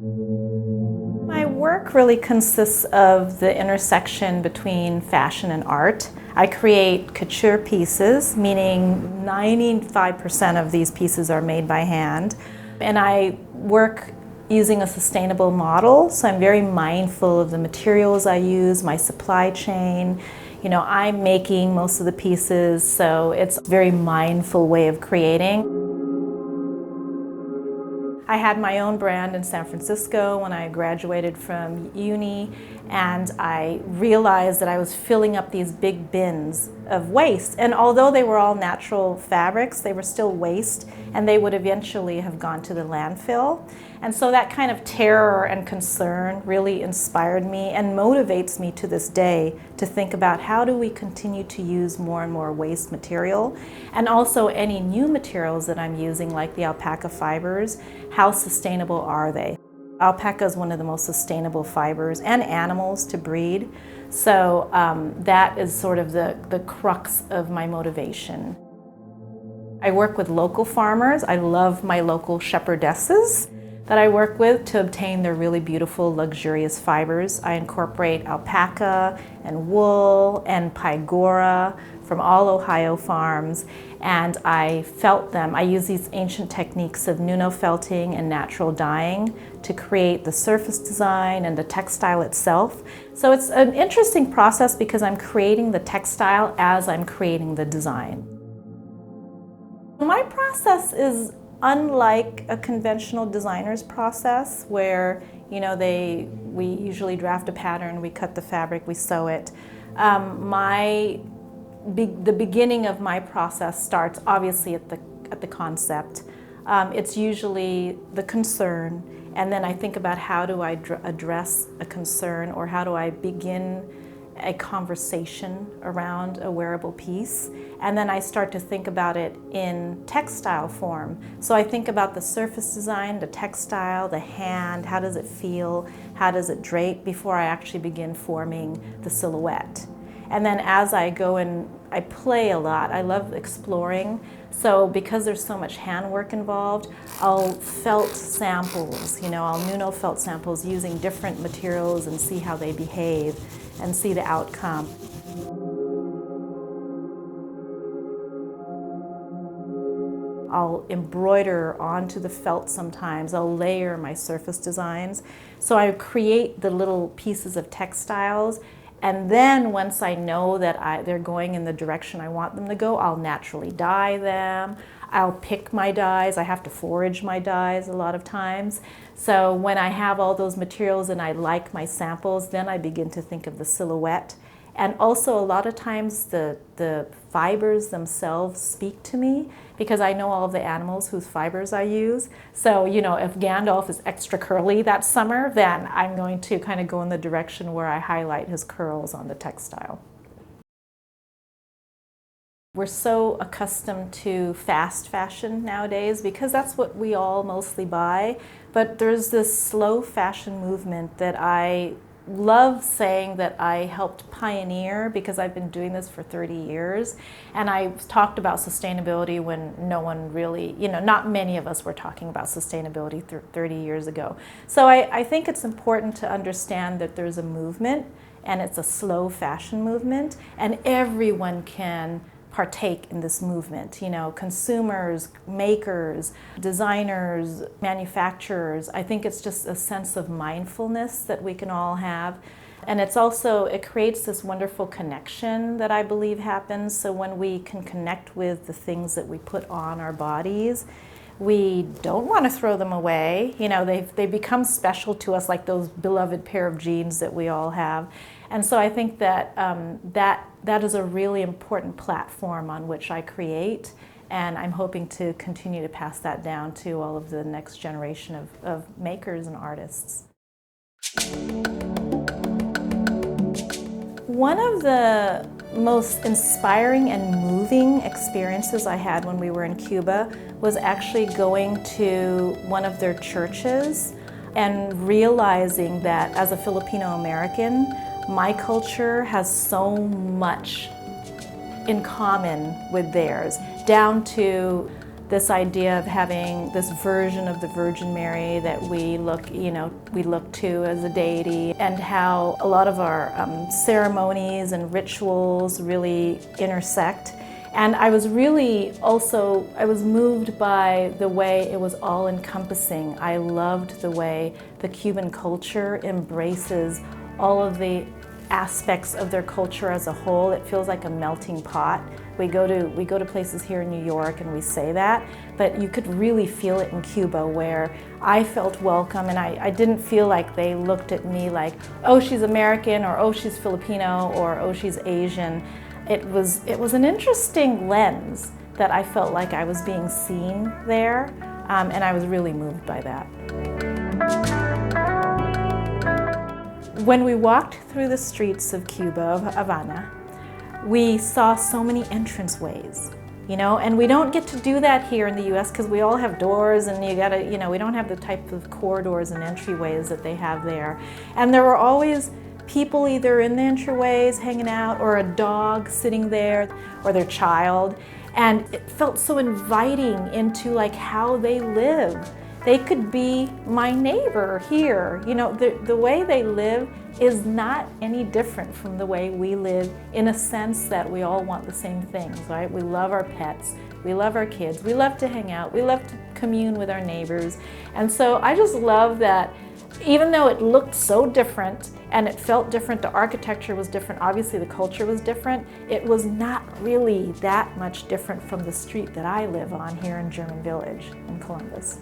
My work really consists of the intersection between fashion and art. I create couture pieces, meaning 95% of these pieces are made by hand. And I work using a sustainable model, so I'm very mindful of the materials I use, my supply chain. You know, I'm making most of the pieces, so it's a very mindful way of creating. I had my own brand in San Francisco when I graduated from uni, and I realized that I was filling up these big bins of waste. And although they were all natural fabrics, they were still waste, and they would eventually have gone to the landfill. And so that kind of terror and concern really inspired me and motivates me to this day to think about how do we continue to use more and more waste material, and also any new materials that I'm using, like the alpaca fibers, how sustainable are they? Alpaca is one of the most sustainable fibers and animals to breed. So that is sort of the crux of my motivation. I work with local farmers. I love my local shepherdesses that I work with to obtain their really beautiful, luxurious fibers. I incorporate alpaca and wool and pygora from all Ohio farms, and I felt them. I use these ancient techniques of nuno-felting and natural dyeing to create the surface design and the textile itself. So it's an interesting process because I'm creating the textile as I'm creating the design. My process is unlike a conventional designer's process where, you know, we usually draft a pattern, we cut the fabric, we sew it. The beginning of my process starts obviously at the concept. It's usually the concern, and then I think about how do I address a concern, or how do I begin a conversation around a wearable piece, and then I start to think about it in textile form. So I think about the surface design, the textile, the hand, how does it feel, how does it drape, before I actually begin forming the silhouette. And then as I go and I play a lot, I love exploring. So because there's so much handwork involved, I'll felt samples, you know, I'll nuno felt samples using different materials and see how they behave and see the outcome. I'll embroider onto the felt sometimes. I'll layer my surface designs. So I create the little pieces of textiles, and then once I know that they're going in the direction I want them to go, I'll naturally dye them. I'll pick my dyes. I have to forage my dyes a lot of times. So when I have all those materials and I like my samples, then I begin to think of the silhouette. And also a lot of times the fibers themselves speak to me, because I know all of the animals whose fibers I use. So, you know, if Gandalf is extra curly that summer, then I'm going to kind of go in the direction where I highlight his curls on the textile. We're so accustomed to fast fashion nowadays because that's what we all mostly buy. But there's this slow fashion movement that I love saying that I helped pioneer, because I've been doing this for 30 years. And I talked about sustainability when no one really, you know, not many of us were talking about sustainability 30 years ago. So I think it's important to understand that there's a movement, and it's a slow fashion movement, and everyone can partake in this movement. You know, consumers, makers, designers, manufacturers. I think it's just a sense of mindfulness that we can all have. And it's also, it creates this wonderful connection that I believe happens. So when we can connect with the things that we put on our bodies, we don't want to throw them away. You know, they become special to us, like those beloved pair of jeans that we all have. And so I think that that is a really important platform on which I create, and I'm hoping to continue to pass that down to all of the next generation of makers and artists. One of the most inspiring and moving experiences I had when we were in Cuba was actually going to one of their churches and realizing that as a Filipino American, my culture has so much in common with theirs, down to this idea of having this version of the Virgin Mary that we look to as a deity, and how a lot of our ceremonies and rituals really intersect. And I was really also, I was moved by the way it was all encompassing. I loved the way the Cuban culture embraces all of the aspects of their culture as a whole. It feels like a melting pot. We go to places here in New York and we say that, but you could really feel it in Cuba, where I felt welcome, and I didn't feel like they looked at me like, oh, she's American, or oh, she's Filipino, or oh, she's Asian. It was an interesting lens that I felt like I was being seen there, and I was really moved by that. When we walked through the streets of Cuba, of Havana, we saw so many entranceways, and we don't get to do that here in the US because we all have doors, and we don't have the type of corridors and entryways that they have there. And there were always people either in the entryways hanging out, or a dog sitting there, or their child. And it felt so inviting into like how they live. They could be my neighbor here. The way they live is not any different from the way we live, in a sense that we all want the same things, right? We love our pets, we love our kids, we love to hang out, we love to commune with our neighbors. And so I just love that even though it looked so different and it felt different, the architecture was different, obviously the culture was different, it was not really that much different from the street that I live on here in German Village in Columbus.